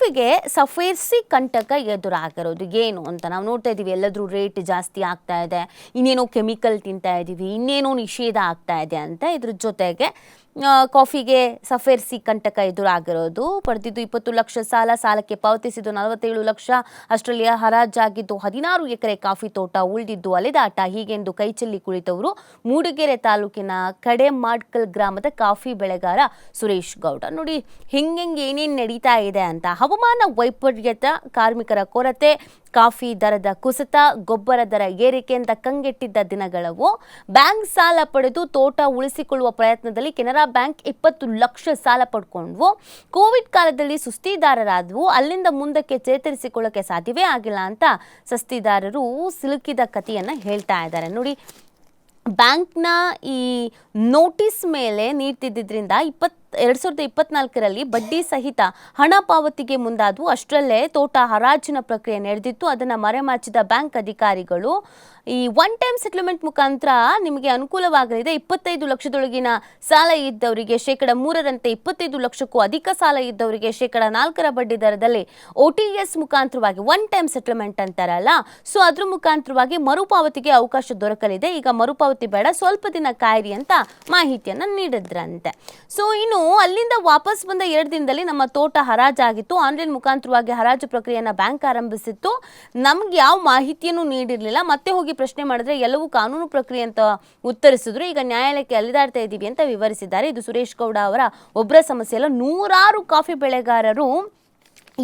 ಕಾಫಿಗೆ ಸಫೇರ್ಸಿ ಕಂಟಕ ಎದುರಾಗಿರೋದು ಏನು ಅಂತ ನಾವು ನೋಡ್ತಾ ಇದ್ದೀವಿ. ಎಲ್ಲಾದ್ರೂ ರೇಟ್ ಜಾಸ್ತಿ ಆಗ್ತಾ ಇದೆ, ಇನ್ನೇನೋ ಕೆಮಿಕಲ್ ತಿಂತಾ ಇದ್ದೀವಿ, ಇನ್ನೇನೋ ನಿಷೇಧ ಆಗ್ತಾ ಇದೆ ಅಂತ. ಇದ್ರ ಜೊತೆಗೆ ಕಾಫಿಗೆ ಸಫೇರ್ಸಿ ಕಂಟಕ ಎದುರಾಗಿರೋದು. ಪಡೆದಿದ್ದು 20 ಲಕ್ಷ ಸಾಲಕ್ಕೆ ಪಾವತಿಸಿದ್ದು 47 ಲಕ್ಷ. ಅಷ್ಟರಲ್ಲಿ ಹರಾಜಾಗಿದ್ದು 16 ಎಕರೆ ಕಾಫಿ ತೋಟ, ಉಳಿದಿದ್ದು ಅಲೆದಾಟ. ಹೀಗೆಂದು ಕೈಚೆಲ್ಲಿ ಕುಳಿತವರು ಮೂಡಿಗೆರೆ ತಾಲೂಕಿನ ಕಡೆಮಾಡ್ಕಲ್ ಗ್ರಾಮದ ಕಾಫಿ ಬೆಳೆಗಾರ ಸುರೇಶ್ ಗೌಡ. ನೋಡಿ ಹಿಂಗೆ ಏನೇನು ನಡೀತಾ ಇದೆ ಅಂತ. ಹವಾಮಾನ ವೈಪರೀತ್ಯ, ಕಾರ್ಮಿಕರ ಕೊರತೆ, ಕಾಫಿ ದರದ ಕುಸಿತ, ಗೊಬ್ಬರ ದರ ಏರಿಕೆ ಅಂತ ಕಂಗೆಟ್ಟಿದ್ದ ದಿನಗಳವು. ಬ್ಯಾಂಕ್ ಸಾಲ ಪಡೆದು ತೋಟ ಉಳಿಸಿಕೊಳ್ಳುವ ಪ್ರಯತ್ನದಲ್ಲಿ ಕೆನರಾ ಬ್ಯಾಂಕ್ 20 ಲಕ್ಷ ಸಾಲ ಪಡ್ಕೊಂಡ್ವು. ಕೋವಿಡ್ ಕಾಲದಲ್ಲಿ ಸುಸ್ತಿದಾರರಾದವು. ಅಲ್ಲಿಂದ ಮುಂದಕ್ಕೆ ಚೇತರಿಸಿಕೊಳ್ಳಕ್ಕೆ ಸಾಧ್ಯವೇ ಆಗಿಲ್ಲ ಅಂತ ಸುಸ್ತಿದಾರರು ಸಿಲುಕಿದ ಕಥೆಯನ್ನು ಹೇಳ್ತಾ ಇದ್ದಾರೆ. ನೋಡಿ, ಬ್ಯಾಂಕ್ನ ಈ ನೋಟಿಸ್ ಮೇಲೆ ನೀಡ್ತಿದ್ದರಿಂದ 2024ರಲ್ಲಿ ಬಡ್ಡಿ ಸಹಿತ ಹಣ ಪಾವತಿಗೆ ಮುಂದಾದವು. ಅಷ್ಟರಲ್ಲೇ ತೋಟ ಹರಾಜಿನ ಪ್ರಕ್ರಿಯೆ ನಡೆದಿತ್ತು. ಅದನ್ನು ಮರೆಮಾಚಿದ ಬ್ಯಾಂಕ್ ಅಧಿಕಾರಿಗಳು ಈ ಒನ್ ಟೈಮ್ ಸೆಟಲ್ಮೆಂಟ್ ಮುಖಾಂತರ ನಿಮಗೆ ಅನುಕೂಲವಾಗಲಿದೆ, 25 ಲಕ್ಷದೊಳಗಿನ ಸಾಲ ಇದ್ದವರಿಗೆ 3%ರಂತೆ 25 ಲಕ್ಷಕ್ಕೂ ಅಧಿಕ ಸಾಲ ಇದ್ದವರಿಗೆ 4% ಬಡ್ಡಿ ದರದಲ್ಲಿ OTS ಮುಖಾಂತರವಾಗಿ ಒನ್ ಟೈಮ್ ಸೆಟಲ್ಮೆಂಟ್ ಅಂತಾರಲ್ಲ, ಸೊ ಅದ್ರ ಮುಖಾಂತರವಾಗಿ ಮರುಪಾವತಿಗೆ ಅವಕಾಶ ದೊರಕಲಿದೆ. ಈಗ ಮರುಪಾವತಿ ಬೇಡ, ಸ್ವಲ್ಪ ದಿನ ಕಾಯಿರಿ ಅಂತ ಮಾಹಿತಿಯನ್ನು ನೀಡಿದ್ರಂತೆ. ಸೊ ಇನ್ನು ಅಲ್ಲಿಂದ ವಾಪಸ್ ಬಂದ 2 ದಿನದಲ್ಲಿ ನಮ್ಮ ತೋಟ ಹರಾಜಾಗಿತ್ತು. ಆನ್ಲೈನ್ ಮುಖಾಂತರವಾಗಿ ಹರಾಜು ಪ್ರಕ್ರಿಯೆಯನ್ನು ಬ್ಯಾಂಕ್ ಆರಂಭಿಸಿತ್ತು. ನಮ್ಗೆ ಯಾವ ಮಾಹಿತಿಯನ್ನು ನೀಡಿರಲಿಲ್ಲ. ಮತ್ತೆ ಹೋಗಿ ಪ್ರಶ್ನೆ ಮಾಡಿದ್ರೆ ಎಲ್ಲವೂ ಕಾನೂನು ಪ್ರಕ್ರಿಯೆ ಅಂತ ಉತ್ತರಿಸಿದ್ರು. ಈಗ ನ್ಯಾಯಾಲಯಕ್ಕೆ ಅಲಿದಾಡ್ತಾ ಇದ್ದೀವಿ ಅಂತ ವಿವರಿಸಿದ್ದಾರೆ. ಇದು ಸುರೇಶ್ ಗೌಡ ಅವರ ಒಬ್ಬರ ಸಮಸ್ಯೆ ಅಲ್ಲ, ನೂರಾರು ಕಾಫಿ ಬೆಳೆಗಾರರು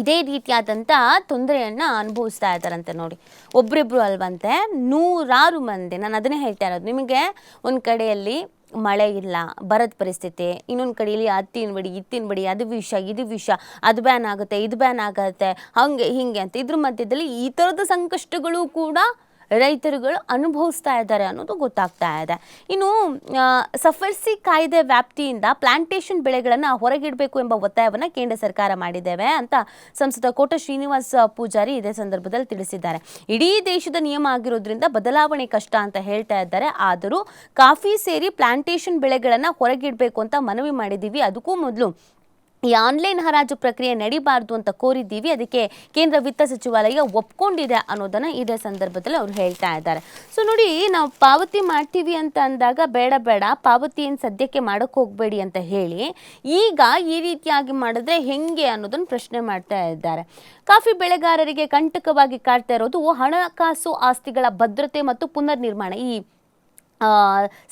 ಇದೇ ರೀತಿಯಾದಂಥ ತೊಂದರೆಯನ್ನು ಅನುಭವಿಸ್ತಾ ಇದ್ದಾರಂತೆ. ನೋಡಿ, ಒಬ್ರಿಬ್ರು ಅಲ್ವಂತೆ, ನೂರಾರು ಮಂದಿ. ನಾನು ಅದನ್ನೇ ಹೇಳ್ತಾ ಇರೋದು ನಿಮಗೆ. ಒಂದು ಕಡೆಯಲ್ಲಿ ಮಳೆ ಇಲ್ಲ, ಬರದ ಪರಿಸ್ಥಿತಿ, ಇನ್ನೊಂದು ಕಡೆಯಲ್ಲಿ ಅತ್ತಿನ ಬಡಿ ಇತ್ತಿನ ಬಡಿ, ಅದು ವಿಷ ಇದು ವಿಷ, ಅದು ಬ್ಯಾನ್ ಆಗುತ್ತೆ ಇದು ಬ್ಯಾನ್ ಆಗುತ್ತೆ, ಹಂಗೆ ಹಿಂಗೆ ಅಂತ. ಇದ್ರ ಮಧ್ಯದಲ್ಲಿ ಈ ಥರದ ಸಂಕಷ್ಟಗಳು ಕೂಡ ರೈತರುಗಳು ಅನುಭವಿಸ್ತಾ ಇದ್ದಾರೆ ಅನ್ನೋದು ಗೊತ್ತಾಗ್ತಾ ಇದೆ. ಇನ್ನು ಸಫರ್ಸಿ ಕಾಯ್ದೆ ವ್ಯಾಪ್ತಿಯಿಂದ ಪ್ಲಾಂಟೇಶನ್ ಬೆಳೆಗಳನ್ನು ಹೊರಗಿಡಬೇಕು ಎಂಬ ಒತ್ತಾಯವನ್ನು ಕೇಂದ್ರ ಸರ್ಕಾರ ಮಾಡಿದ್ದೇವೆ ಅಂತ ಸಂಸದ ಕೋಟ ಶ್ರೀನಿವಾಸ ಪೂಜಾರಿ ಇದೇ ಸಂದರ್ಭದಲ್ಲಿ ತಿಳಿಸಿದ್ದಾರೆ. ಇಡೀ ದೇಶದ ನಿಯಮ ಆಗಿರೋದ್ರಿಂದ ಬದಲಾವಣೆ ಕಷ್ಟ ಅಂತ ಹೇಳ್ತಾ ಇದ್ದಾರೆ. ಆದರೂ ಕಾಫಿ ಸೇರಿ ಪ್ಲಾಂಟೇಶನ್ ಬೆಳೆಗಳನ್ನು ಹೊರಗಿಡಬೇಕು ಅಂತ ಮನವಿ ಮಾಡಿದ್ದೀವಿ. ಅದಕ್ಕೂ ಮೊದಲು ಈ ಆನ್ಲೈನ್ ಹರಾಜು ಪ್ರಕ್ರಿಯೆ ನಡೀಬಾರ್ದು ಅಂತ ಕೋರಿದ್ದೀವಿ. ಅದಕ್ಕೆ ಕೇಂದ್ರ ವಿತ್ತ ಸಚಿವಾಲಯ ಒಪ್ಕೊಂಡಿದೆ ಅನ್ನೋದನ್ನು ಇದೇ ಸಂದರ್ಭದಲ್ಲಿ ಅವ್ರು ಹೇಳ್ತಾ ಇದ್ದಾರೆ. ಸೊ ನೋಡಿ, ನಾವು ಪಾವತಿ ಮಾಡ್ತೀವಿ ಅಂತ ಅಂದಾಗ ಬೇಡ ಪಾವತಿ ಏನು ಸದ್ಯಕ್ಕೆ ಮಾಡೋಕ್ಕೆ ಹೋಗಬೇಡಿ ಅಂತ ಹೇಳಿ ಈಗ ಈ ರೀತಿಯಾಗಿ ಮಾಡಿದ್ರೆ ಹೆಂಗೆ ಅನ್ನೋದನ್ನು ಪ್ರಶ್ನೆ ಮಾಡ್ತಾ ಇದ್ದಾರೆ. ಕಾಫಿ ಬೆಳೆಗಾರರಿಗೆ ಕಂಟಕವಾಗಿ ಕಾಡ್ತಾ ಇರೋದು ಹಣಕಾಸು ಆಸ್ತಿಗಳ ಭದ್ರತೆ ಮತ್ತು ಪುನರ್ ನಿರ್ಮಾಣ. ಈ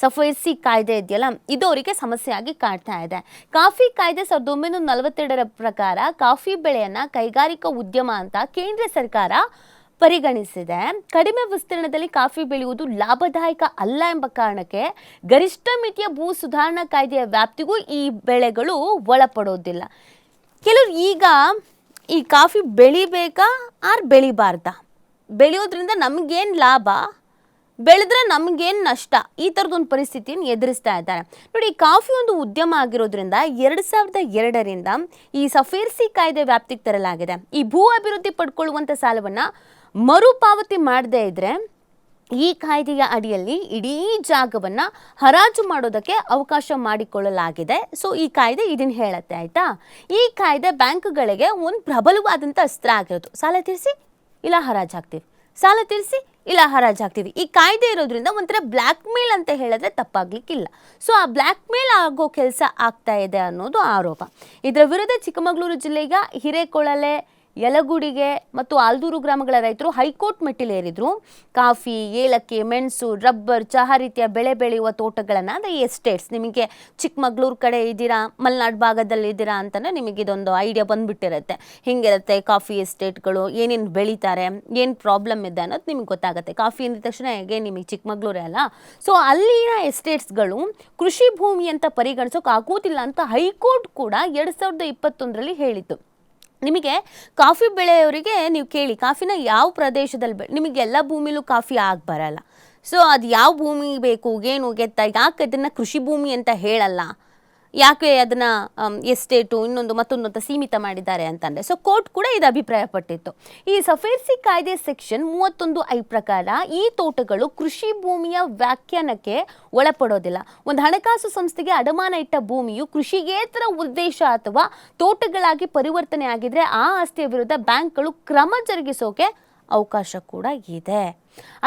ಸಫೇರ್ಸಿ ಕಾಯ್ದೆ ಇದೆಯಲ್ಲ, ಇದು ಅವರಿಗೆ ಸಮಸ್ಯೆಯಾಗಿ ಕಾಡ್ತಾ ಇದೆ. ಕಾಫಿ ಕಾಯ್ದೆ 1942ರ ಪ್ರಕಾರ ಕಾಫಿ ಬೆಳೆಯನ್ನು ಕೈಗಾರಿಕಾ ಉದ್ಯಮ ಅಂತ ಕೇಂದ್ರ ಸರ್ಕಾರ ಪರಿಗಣಿಸಿದೆ. ಕಡಿಮೆ ವಿಸ್ತೀರ್ಣದಲ್ಲಿ ಕಾಫಿ ಬೆಳೆಯುವುದು ಲಾಭದಾಯಕ ಅಲ್ಲ ಎಂಬ ಕಾರಣಕ್ಕೆ ಗರಿಷ್ಠ ಮಿತಿಯ ಭೂ ಸುಧಾರಣಾ ಕಾಯ್ದೆಯ ವ್ಯಾಪ್ತಿಗೂ ಈ ಬೆಳೆಗಳು ಒಳಪಡೋದಿಲ್ಲ. ಕೆಲವರು ಈಗ ಈ ಕಾಫಿ ಬೆಳಿಬೇಕಾ ಬೆಳಿಬಾರ್ದಾ, ಬೆಳೆಯೋದ್ರಿಂದ ನಮಗೇನು ಲಾಭ, ಬೆಳೆದ್ರೆ ನಮಗೇನು ನಷ್ಟ, ಈ ಥರದೊಂದು ಪರಿಸ್ಥಿತಿಯನ್ನು ಎದುರಿಸ್ತಾ ಇದ್ದಾರೆ. ನೋಡಿ, ಕಾಫಿ ಒಂದು ಉದ್ಯಮ ಆಗಿರೋದ್ರಿಂದ 2002ರಿಂದ ಈ ಸಫೇರ್ಸಿ ಕಾಯ್ದೆ ವ್ಯಾಪ್ತಿಗೆ ತರಲಾಗಿದೆ. ಈ ಭೂ ಅಭಿವೃದ್ಧಿ ಪಡ್ಕೊಳ್ಳುವಂಥ ಸಾಲವನ್ನು ಮರುಪಾವತಿ ಮಾಡದೇ ಇದ್ದರೆ ಈ ಕಾಯ್ದೆಯ ಅಡಿಯಲ್ಲಿ ಇಡೀ ಜಾಗವನ್ನು ಹರಾಜು ಮಾಡೋದಕ್ಕೆ ಅವಕಾಶ ಮಾಡಿಕೊಳ್ಳಲಾಗಿದೆ. ಸೊ ಈ ಕಾಯ್ದೆ ಇದನ್ನು ಹೇಳುತ್ತೆ, ಆಯಿತಾ. ಈ ಕಾಯ್ದೆ ಬ್ಯಾಂಕ್ಗಳಿಗೆ ಒಂದು ಪ್ರಬಲವಾದಂಥ ಅಸ್ತ್ರ ಆಗಿರೋದು. ಸಾಲ ತೀರಿಸಿ ಇಲ್ಲ ಹರಾಜು ಹಾಕ್ತೀವಿ, ಸಾಲ ತೀರಿಸಿ ಇಲ್ಲ ಹರಾಜು ಹಾಕ್ತೀವಿ. ಈ ಕಾಯ್ದೆ ಇರೋದ್ರಿಂದ ಒಂಥರ ಬ್ಲ್ಯಾಕ್ ಮೇಲ್ ಅಂತ ಹೇಳಿದ್ರೆ ತಪ್ಪಾಗ್ಲಿಕ್ಕಿಲ್ಲ. ಸೊ ಆ ಬ್ಲ್ಯಾಕ್ ಮೇಲ್ ಆಗೋ ಕೆಲಸ ಆಗ್ತಾ ಇದೆ ಅನ್ನೋದು ಆರೋಪ. ಇದರ ವಿರುದ್ಧ ಚಿಕ್ಕಮಗಳೂರು ಜಿಲ್ಲೆಯ ಹಿರೇಕೊಳಲೆ, ಯಲಗುಡಿಗೆ ಮತ್ತು ಆಲ್ದೂರು ಗ್ರಾಮಗಳ ರೈತರು ಹೈಕೋರ್ಟ್ ಮೆಟ್ಟಿಲೇರಿದ್ರು. ಕಾಫಿ, ಏಲಕ್ಕಿ, ಮೆಣಸು, ರಬ್ಬರ್, ಚಹಾ ರೀತಿಯ ಬೆಳೆ ಬೆಳೆಯುವ ತೋಟಗಳನ್ನು, ಅಂದರೆ ಎಸ್ಟೇಟ್ಸ್, ನಿಮಗೆ ಚಿಕ್ಕಮಗಳೂರು ಕಡೆ ಇದ್ದೀರಾ, ಮಲೆನಾಡು ಭಾಗದಲ್ಲಿ ಇದ್ದೀರಾ ಅಂತಲೇ ನಿಮಗೆ ಇದೊಂದು ಐಡಿಯಾ ಬಂದುಬಿಟ್ಟಿರುತ್ತೆ. ಹಿಂಗಿರುತ್ತೆ ಕಾಫಿ ಎಸ್ಟೇಟ್ಗಳು, ಏನೇನು ಬೆಳೀತಾರೆ, ಏನು ಪ್ರಾಬ್ಲಮ್ ಇದೆ ಅನ್ನೋದು ನಿಮಗೆ ಗೊತ್ತಾಗುತ್ತೆ. ಕಾಫಿ ಅಂದ ತಕ್ಷಣ ಹೇಗೆ ನಿಮಗೆ ಚಿಕ್ಕಮಗಳೂರೇ ಅಲ್ಲ. ಸೊ ಅಲ್ಲಿನ ಎಸ್ಟೇಟ್ಸ್ಗಳು ಕೃಷಿ ಭೂಮಿ ಅಂತ ಪರಿಗಣಿಸೋಕೆ ಆಗೋದಿಲ್ಲ ಅಂತ ಹೈಕೋರ್ಟ್ ಕೂಡ 2021ರಲ್ಲಿ ಹೇಳಿತ್ತು. ನಿಮಗೆ ಕಾಫಿ ಬೆಳೆಯವರಿಗೆ ನೀವು ಕೇಳಿ, ಕಾಫಿನ ಯಾವ ಪ್ರದೇಶದಲ್ಲಿ ನಿಮಗೆ ಎಲ್ಲ ಭೂಮಿಲೂ ಕಾಫಿ ಬರಲ್ಲ. ಸೊ ಅದು ಯಾವ ಭೂಮಿ ಬೇಕು, ಏನು ಗೆತ್ತ, ಯಾಕೆ ಅದನ್ನು ಕೃಷಿ ಭೂಮಿ ಅಂತ ಹೇಳಲ್ಲ, ಯಾಕೆ ಅದನ್ನ ಎಸ್ಟೇಟು ಇನ್ನೊಂದು ಮತ್ತೊಂದು ಅಂತ ಸೀಮಿತ ಮಾಡಿದ್ದಾರೆ ಅಂತಂದರೆ, ಸೊ ಕೋರ್ಟ್ ಕೂಡ ಇದು ಅಭಿಪ್ರಾಯ ಪಟ್ಟಿತ್ತು. ಈ ಸಫೇರ್ಸಿ ಕಾಯ್ದೆ ಸೆಕ್ಷನ್ 31(I) ಪ್ರಕಾರ ಈ ತೋಟಗಳು ಕೃಷಿ ಭೂಮಿಯ ವ್ಯಾಖ್ಯಾನಕ್ಕೆ ಒಳಪಡೋದಿಲ್ಲ. ಒಂದು ಹಣಕಾಸು ಸಂಸ್ಥೆಗೆ ಅಡಮಾನ ಇಟ್ಟ ಭೂಮಿಯು ಕೃಷಿಗೇತರ ಉದ್ದೇಶ ಅಥವಾ ತೋಟಗಳಾಗಿ ಪರಿವರ್ತನೆ ಆಗಿದ್ರೆ ಆ ಆಸ್ತಿಯ ವಿರುದ್ಧ ಬ್ಯಾಂಕ್ಗಳು ಕ್ರಮ ಜರುಗಿಸೋಕೆ ಅವಕಾಶ ಕೂಡ ಇದೆ.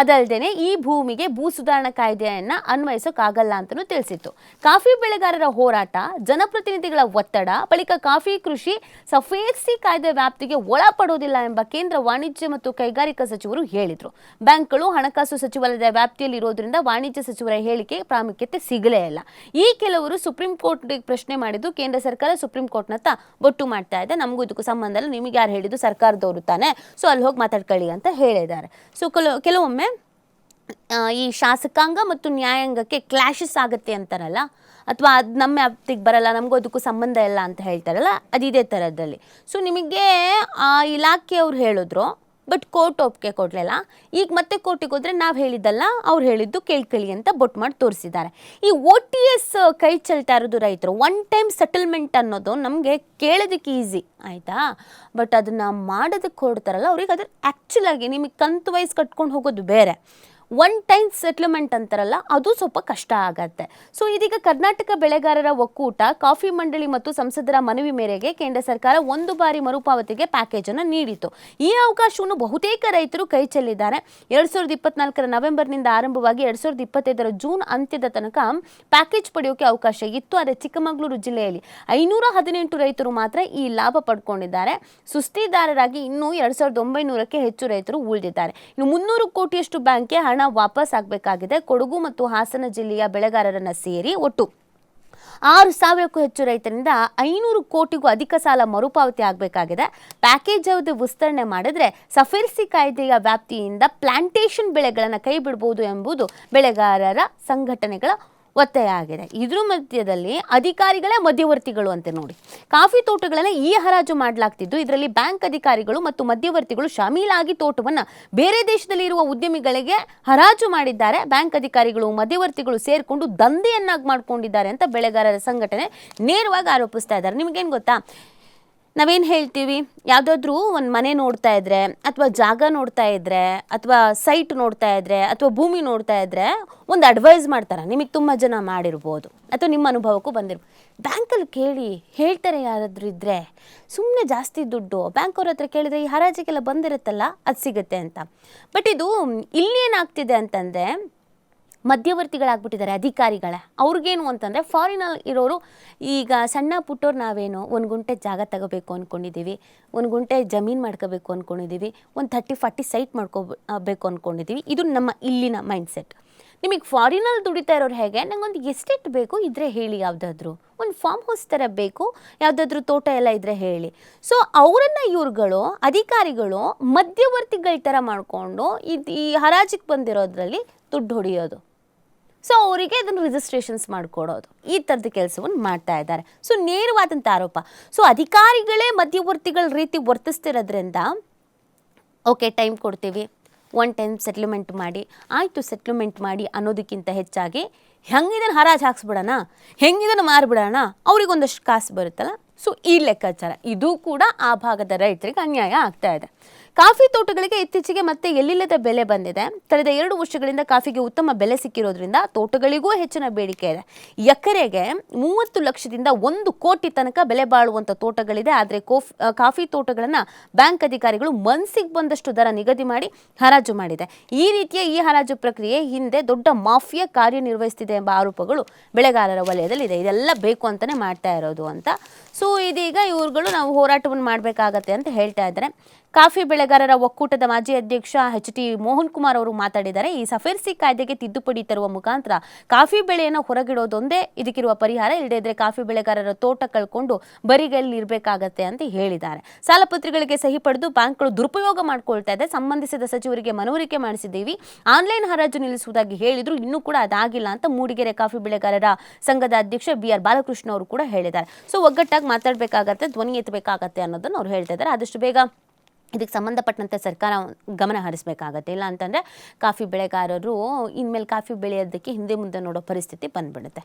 ಅದಲ್ಲದೆ ಈ ಭೂಮಿಗೆ ಭೂ ಸುಧಾರಣಾ ಕಾಯ್ದೆಯನ್ನು ಅನ್ವಯಿಸೋಕ್ಕಾಗಲ್ಲ ಅಂತಲೂ ತಿಳಿಸಿತ್ತು. ಕಾಫಿ ಬೆಳೆಗಾರರ ಹೋರಾಟ, ಜನಪ್ರತಿನಿಧಿಗಳ ಒತ್ತಡ ಬಳಿಕ ಕಾಫಿ ಕೃಷಿ ಸಫೇರ್ಸಿ ಕಾಯ್ದೆ ವ್ಯಾಪ್ತಿಗೆ ಒಳಪಡೋದಿಲ್ಲ ಎಂಬ ಕೇಂದ್ರ ವಾಣಿಜ್ಯ ಮತ್ತು ಕೈಗಾರಿಕಾ ಸಚಿವರು ಹೇಳಿದರು. ಬ್ಯಾಂಕ್ಗಳು ಹಣಕಾಸು ಸಚಿವಾಲಯದ ವ್ಯಾಪ್ತಿಯಲ್ಲಿ ಇರೋದ್ರಿಂದ ವಾಣಿಜ್ಯ ಸಚಿವರ ಹೇಳಿಕೆ ಪ್ರಾಮುಖ್ಯತೆ ಸಿಗಲೇ ಇಲ್ಲ. ಈ ಕೆಲವರು ಸುಪ್ರೀಂ ಕೋರ್ಟ್ಗೆ ಪ್ರಶ್ನೆ ಮಾಡಿದ್ದು ಕೇಂದ್ರ ಸರ್ಕಾರ ಸುಪ್ರೀಂ ಕೋರ್ಟ್ನತ್ತ ಬೊಟ್ಟು ಮಾಡ್ತಾ ಇದೆ, ನಮಗೂ ಇದಕ್ಕೂ ಸಂಬಂಧ ಇಲ್ಲ, ನಿಮಗೆ ಯಾರು ಹೇಳಿದ್ದು, ಸರ್ಕಾರದವರು ತಾನೆ, ಸೊ ಅಲ್ಲಿ ಹೋಗಿ ಮಾತಾಡ್ಕೊಳ್ಳಿ ಅಂತ ಹೇಳಿದ್ದಾರೆ. ಸೊ ಕೆಲವೊಮ್ಮೆ ಈ ಶಾಸಕಾಂಗ ಮತ್ತು ನ್ಯಾಯಾಂಗಕ್ಕೆ ಕ್ಲಾಶಸ್ ಆಗುತ್ತೆ ಅಂತಾರಲ್ಲ, ಅಥವಾ ಅದು ನಮ್ಮ ವ್ಯಾಪ್ತಿಗೆ ಬರಲ್ಲ, ನಮಗೂ ಅದಕ್ಕೂ ಸಂಬಂಧ ಇಲ್ಲ ಅಂತ ಹೇಳ್ತಾರಲ್ಲ, ಅದು ಇದೇ ಥರದಲ್ಲಿ. ಸೊ ನಿಮಗೆ ಆ ಇಲಾಖೆಯವ್ರು ಹೇಳಿದ್ರು, ಬಟ್ ಕೋರ್ಟ್ ಒಪ್ಪಿಗೆ ಕೊಡಲಿಲ್ಲ. ಈಗ ಮತ್ತೆ ಕೋರ್ಟಿಗೆ ಹೋದರೆ ನಾವು ಹೇಳಿದ್ದಲ್ಲ, ಅವ್ರು ಹೇಳಿದ್ದು ಕೇಳ್ಕೊಳ್ಳಿ ಅಂತ ಬೊಟ್ಟು ಮಾಡಿ ತೋರಿಸಿದ್ದಾರೆ. ಈ OTS ಕೈ ಚೆಲ್ತಾ ಇರೋದು ರೈತರು. ಒನ್ ಟೈಮ್ ಸೆಟಲ್ಮೆಂಟ್ ಅನ್ನೋದು ನಮಗೆ ಕೇಳೋದಕ್ಕೆ ಈಸಿ ಆಯಿತಾ, ಬಟ್ ಅದನ್ನು ಮಾಡೋದಕ್ಕೆ ಹೊಡ್ತಾರಲ್ಲ ಅವ್ರಿಗೆ ಅದು ಆ್ಯಕ್ಚುಲಾಗಿ ನಿಮಗೆ ಕಂತು ವೈಸ್ ಕಟ್ಕೊಂಡು ಹೋಗೋದು ಬೇರೆ, ಒನ್ ಟೈಮ್ ಸೆಟ್ಲ್ಮೆಂಟ್ ಅಂತಾರಲ್ಲ ಅದು ಸ್ವಲ್ಪ ಕಷ್ಟ ಆಗತ್ತೆ. ಸೊ ಇದೀಗ ಕರ್ನಾಟಕ ಬೆಳೆಗಾರರ ಒಕ್ಕೂಟ ಕಾಫಿ ಮಂಡಳಿ ಮತ್ತು ಸಂಸದರ ಮನವಿ ಮೇರೆಗೆ ಕೇಂದ್ರ ಸರ್ಕಾರ 1 ಬಾರಿ ಮರುಪಾವತಿಗೆ ಪ್ಯಾಕೇಜನ್ನು ನೀಡಿತು. ಈ ಅವಕಾಶವನ್ನು ಬಹುತೇಕ ರೈತರು ಕೈ ಚೆಲ್ಲಿದ್ದಾರೆ. 2024 ನವೆಂಬರ್ನಿಂದ ಆರಂಭವಾಗಿ 2025 ಜೂನ್ ಅಂತ್ಯದ ತನಕ ಪ್ಯಾಕೇಜ್ ಪಡೆಯೋಕೆ ಅವಕಾಶ ಇತ್ತು. ಆದರೆ ಚಿಕ್ಕಮಗಳೂರು ಜಿಲ್ಲೆಯಲ್ಲಿ 518 ರೈತರು ಮಾತ್ರ ಈ ಲಾಭ ಪಡ್ಕೊಂಡಿದ್ದಾರೆ. ಸುಸ್ತಿದಾರರಾಗಿ ಇನ್ನೂ 2900ಕ್ಕೆ ಹೆಚ್ಚು ರೈತರು ಉಳಿದಿದ್ದಾರೆ. ಇನ್ನು 300 ಕೋಟಿಯಷ್ಟು ಬ್ಯಾಂಕ್ಗೆ ಹಣ ವಾಪಸ್ ಆಗಬೇಕಾಗಿದೆ. ಕೊಡಗು ಮತ್ತು ಹಾಸನ ಜಿಲ್ಲೆಯ ಬೆಳೆಗಾರರನ್ನ ಸೇರಿ ಒಟ್ಟು 6,000ಕ್ಕೂ ಹೆಚ್ಚು ರೈತರಿಂದ 500 ಕೋಟಿಗೂ ಅಧಿಕ ಸಾಲ ಮರುಪಾವತಿ ಆಗಬೇಕಾಗಿದೆ. ಪ್ಯಾಕೇಜ್ ಅವಧಿ ವಿಸ್ತರಣೆ ಮಾಡಿದ್ರೆ ಸಫೇರ್ಸಿ ಕಾಯ್ದೆಯ ವ್ಯಾಪ್ತಿಯಿಂದ ಪ್ಲಾಂಟೇಶನ್ ಬೆಳೆಗಳನ್ನು ಕೈ ಬಿಡಬಹುದು ಎಂಬುದು ಬೆಳೆಗಾರರ ಸಂಘಟನೆಗಳ ಒತ್ತಾಯ ಆಗಿದೆ. ಇದ್ರ ಮಧ್ಯದಲ್ಲಿ ಅಧಿಕಾರಿಗಳೇ ಮಧ್ಯವರ್ತಿಗಳು ಅಂತ ನೋಡಿ, ಕಾಫಿ ತೋಟಗಳನ್ನ ಈ ಹರಾಜು ಮಾಡಲಾಗ್ತಿದ್ದು ಇದರಲ್ಲಿ ಬ್ಯಾಂಕ್ ಅಧಿಕಾರಿಗಳು ಮತ್ತು ಮಧ್ಯವರ್ತಿಗಳು ಶಾಮೀಲಾಗಿ ತೋಟವನ್ನು ಬೇರೆ ದೇಶದಲ್ಲಿ ಇರುವ ಉದ್ಯಮಿಗಳಿಗೆ ಹರಾಜು ಮಾಡಿದ್ದಾರೆ. ಬ್ಯಾಂಕ್ ಅಧಿಕಾರಿಗಳು ಮಧ್ಯವರ್ತಿಗಳು ಸೇರಿಕೊಂಡು ದಂಧೆಯನ್ನಾಗಿ ಮಾಡ್ಕೊಂಡಿದ್ದಾರೆ ಅಂತ ಬೆಳೆಗಾರರ ಸಂಘಟನೆ ನೇರವಾಗಿ ಆರೋಪಿಸ್ತಾ ಇದ್ದಾರೆ. ನಿಮಗೇನು ಗೊತ್ತಾ, ನಾವೇನು ಹೇಳ್ತೀವಿ, ಯಾವುದಾದ್ರೂ ಒಂದು ಮನೆ ನೋಡ್ತಾ ಇದ್ರೆ ಅಥವಾ ಜಾಗ ನೋಡ್ತಾ ಇದ್ರೆ ಅಥವಾ ಸೈಟ್ ನೋಡ್ತಾ ಇದ್ರೆ ಅಥವಾ ಭೂಮಿ ನೋಡ್ತಾ ಇದ್ರೆ ಒಂದು ಅಡ್ವೈಸ್ ಮಾಡ್ತಾರೆ. ನಿಮಗೆ ತುಂಬ ಜನ ಮಾಡಿರ್ಬೋದು ಅಥವಾ ನಿಮ್ಮ ಅನುಭವಕ್ಕೂ ಬಂದಿರ್ಬೋದು. ಬ್ಯಾಂಕಲ್ಲಿ ಕೇಳಿ ಹೇಳ್ತಾರೆ, ಯಾರಾದರೂ ಇದ್ದರೆ ಸುಮ್ಮನೆ ಜಾಸ್ತಿ ದುಡ್ಡು ಬ್ಯಾಂಕ್ ಅವ್ರ ಹತ್ರ ಕೇಳಿದ್ರೆ ಈ ಹರಾಜಿಗೆಲ್ಲ ಬಂದಿರುತ್ತಲ್ಲ ಅದು ಸಿಗುತ್ತೆ ಅಂತ. ಬಟ್ ಇದು ಇಲ್ಲೇನಾಗ್ತಿದೆ ಅಂತಂದರೆ ಮಧ್ಯವರ್ತಿಗಳಾಗ್ಬಿಟ್ಟಿದ್ದಾರೆ ಅಧಿಕಾರಿಗಳೇ. ಅವ್ರಿಗೇನು ಅಂತಂದರೆ ಫಾರಿನಲ್ಲಿ ಇರೋರು ಈಗ ಸಣ್ಣ ಪುಟ್ಟವ್ರು ನಾವೇನು 1 ಗುಂಟೆ ಜಾಗ ತಗೋಬೇಕು ಅಂದ್ಕೊಂಡಿದ್ದೀವಿ, 1 ಗುಂಟೆ ಜಮೀನು ಮಾಡ್ಕೋಬೇಕು ಅಂದ್ಕೊಂಡಿದ್ದೀವಿ, ಒಂದು 30-40 ಸೈಟ್ ಮಾಡ್ಕೋಬೇಕು ಅಂದ್ಕೊಂಡಿದ್ದೀವಿ. ಇದು ನಮ್ಮ ಇಲ್ಲಿನ ಮೈಂಡ್ಸೆಟ್. ನಿಮಗೆ ಫಾರಿನಲ್ಲಿ ದುಡಿತಾ ಇರೋರು ಹೇಗೆ, ನಂಗೊಂದು ಎಸ್ಟೇಟ್ ಬೇಕು ಇದ್ದರೆ ಹೇಳಿ, ಯಾವುದಾದ್ರೂ ಒಂದು ಫಾರ್ಮ್ ಹೌಸ್ ಥರ ಬೇಕು, ಯಾವುದಾದ್ರೂ ತೋಟ ಎಲ್ಲ ಇದ್ದರೆ ಹೇಳಿ. ಸೊ ಅವರನ್ನು ಇವ್ರುಗಳು ಅಧಿಕಾರಿಗಳು ಮಧ್ಯವರ್ತಿಗಳ ಥರ ಮಾಡಿಕೊಂಡು ಈ ಹರಾಜಿಗೆ ಬಂದಿರೋದ್ರಲ್ಲಿ ದುಡ್ಡು ಹೊಡೆಯೋದು. ಸೊ ಅವರಿಗೆ ಅದನ್ನು ರಿಜಿಸ್ಟ್ರೇಷನ್ಸ್ ಮಾಡಿಕೊಡೋದು, ಈ ಥರದ ಕೆಲಸವನ್ನು ಮಾಡ್ತಾ ಇದ್ದಾರೆ. ಸೊ ನೇರವಾದಂಥ ಆರೋಪ. ಸೊ ಅಧಿಕಾರಿಗಳೇ ಮಧ್ಯವರ್ತಿಗಳ ರೀತಿ ವರ್ತಿಸ್ತಿರೋದ್ರಿಂದ ಓಕೆ ಟೈಮ್ ಕೊಡ್ತೀವಿ, 1 ಟೈಮ್ ಸೆಟ್ಲ್ಮೆಂಟ್ ಮಾಡಿ, ಆಯಿತು ಸೆಟ್ಲ್ಮೆಂಟ್ ಮಾಡಿ ಅನ್ನೋದಕ್ಕಿಂತ ಹೆಚ್ಚಾಗಿ ಹೆಂಗಿದನ್ನು ಹರಾಜು ಹಾಕ್ಸ್ಬಿಡೋಣ, ಹೆಂಗಿದನ್ನು ಮಾರಿಬಿಡೋಣ, ಅವ್ರಿಗೊಂದಷ್ಟು ಕಾಸು ಬರುತ್ತಲ್ಲ. ಸೊ ಈ ಲೆಕ್ಕಾಚಾರ ಇದು ಕೂಡ ಆ ಭಾಗದ ರೈತರಿಗೆ ಅನ್ಯಾಯ ಆಗ್ತಾ ಇದೆ. ಕಾಫಿ ತೋಟಗಳಿಗೆ ಇತ್ತೀಚೆಗೆ ಮತ್ತೆ ಎಲ್ಲಿಲ್ಲದ ಬೆಲೆ ಬಂದಿದೆ. ಕಳೆದ 2 ವರ್ಷಗಳಿಂದ ಕಾಫಿಗೆ ಉತ್ತಮ ಬೆಲೆ ಸಿಕ್ಕಿರೋದ್ರಿಂದ ತೋಟಗಳಿಗೂ ಹೆಚ್ಚಿನ ಬೇಡಿಕೆ ಇದೆ. ಎಕರೆಗೆ 30 ಲಕ್ಷದಿಂದ 1 ಕೋಟಿ ತನಕ ಬೆಲೆ ಬಾಳುವಂಥ ತೋಟಗಳಿದೆ. ಆದರೆ ಕಾಫಿ ತೋಟಗಳನ್ನು ಬ್ಯಾಂಕ್ ಅಧಿಕಾರಿಗಳು ಮನಸ್ಸಿಗೆ ಬಂದಷ್ಟು ದರ ನಿಗದಿ ಮಾಡಿ ಹರಾಜು ಮಾಡಿದೆ. ಈ ರೀತಿಯ ಈ ಹರಾಜು ಪ್ರಕ್ರಿಯೆ ಹಿಂದೆ ದೊಡ್ಡ ಮಾಫಿಯಾ ಕಾರ್ಯನಿರ್ವಹಿಸ್ತಿದೆ ಎಂಬ ಆರೋಪಗಳು ಬೆಳೆಗಾರರ ವಲಯದಲ್ಲಿದೆ. ಇದೆಲ್ಲ ಬೇಕು ಅಂತಲೇ ಮಾಡ್ತಾ ಇರೋದು ಅಂತ. ಸೊ ಇದೀಗ ಇವ್ರುಗಳು ನಾವು ಹೋರಾಟವನ್ನು ಮಾಡಬೇಕಾಗತ್ತೆ ಅಂತ ಹೇಳ್ತಾ ಇದ್ದಾರೆ. ಕಾಫಿ ಬೆಳೆಗಾರರ ಒಕ್ಕೂಟದ ಮಾಜಿ ಅಧ್ಯಕ್ಷ HT ಮೋಹನ್ ಕುಮಾರ್ ಅವರು ಮಾತಾಡಿದ್ದಾರೆ. ಈ ಸಫೇರ್ಸಿ ಕಾಯ್ದೆಗೆ ತಿದ್ದುಪಡಿ ತರುವ ಮುಖಾಂತರ ಕಾಫಿ ಬೆಳೆಯನ್ನು ಹೊರಗಿಡೋದೊಂದೇ ಇದಕ್ಕಿರುವ ಪರಿಹಾರ, ಇಲ್ಲದೇ ಇದ್ರೆ ಕಾಫಿ ಬೆಳೆಗಾರರ ತೋಟ ಕಳ್ಕೊಂಡು ಬರಿಗೈಲಿ ಇರಬೇಕಾಗತ್ತೆ ಅಂತ ಹೇಳಿದ್ದಾರೆ. ಸಾಲಪತ್ರಗಳಿಗೆ ಸಹಿ ಪಡೆದು ಬ್ಯಾಂಕ್ಗಳು ದುರುಪಯೋಗ ಮಾಡ್ಕೊಳ್ತಾ ಇದೆ. ಸಂಬಂಧಿಸಿದ ಸಚಿವರಿಗೆ ಮನವರಿಕೆ ಮಾಡಿಸಿದ್ದೀವಿ, ಆನ್ಲೈನ್ ಹರಾಜು ನಿಲ್ಲಿಸುವುದಾಗಿ ಹೇಳಿದ್ರು, ಇನ್ನೂ ಕೂಡ ಅದಾಗಿಲ್ಲ ಅಂತ ಮೂಡಿಗೆರೆ ಕಾಫಿ ಬೆಳೆಗಾರರ ಸಂಘದ ಅಧ್ಯಕ್ಷ BR ಬಾಲಕೃಷ್ಣ ಅವರು ಕೂಡ ಹೇಳಿದ್ದಾರೆ. ಸೊ ಒಗ್ಗಟ್ಟಾಗಿ ಮಾತಾಡಬೇಕಾಗತ್ತೆ, ಧ್ವನಿ ಎತ್ತಬೇಕಾಗತ್ತೆ ಅನ್ನೋದನ್ನು ಅವ್ರು ಹೇಳ್ತಾ ಇದ್ದಾರೆ. ಆದಷ್ಟು ಬೇಗ ಇದಕ್ಕೆ ಸಂಬಂಧಪಟ್ಟಂತೆ ಸರ್ಕಾರ ಗಮನ ಹರಿಸಬೇಕಾಗತ್ತೆ. ಇಲ್ಲ ಅಂತಂದರೆ ಕಾಫಿ ಬೆಳೆಗಾರರು ಇನ್ಮೇಲೆ ಕಾಫಿ ಬೆಳೆಯೋದಕ್ಕೆ ಹಿಂದೆ ಮುಂದೆ ನೋಡೋ ಪರಿಸ್ಥಿತಿ ಬಂದ್ಬಿಡುತ್ತೆ.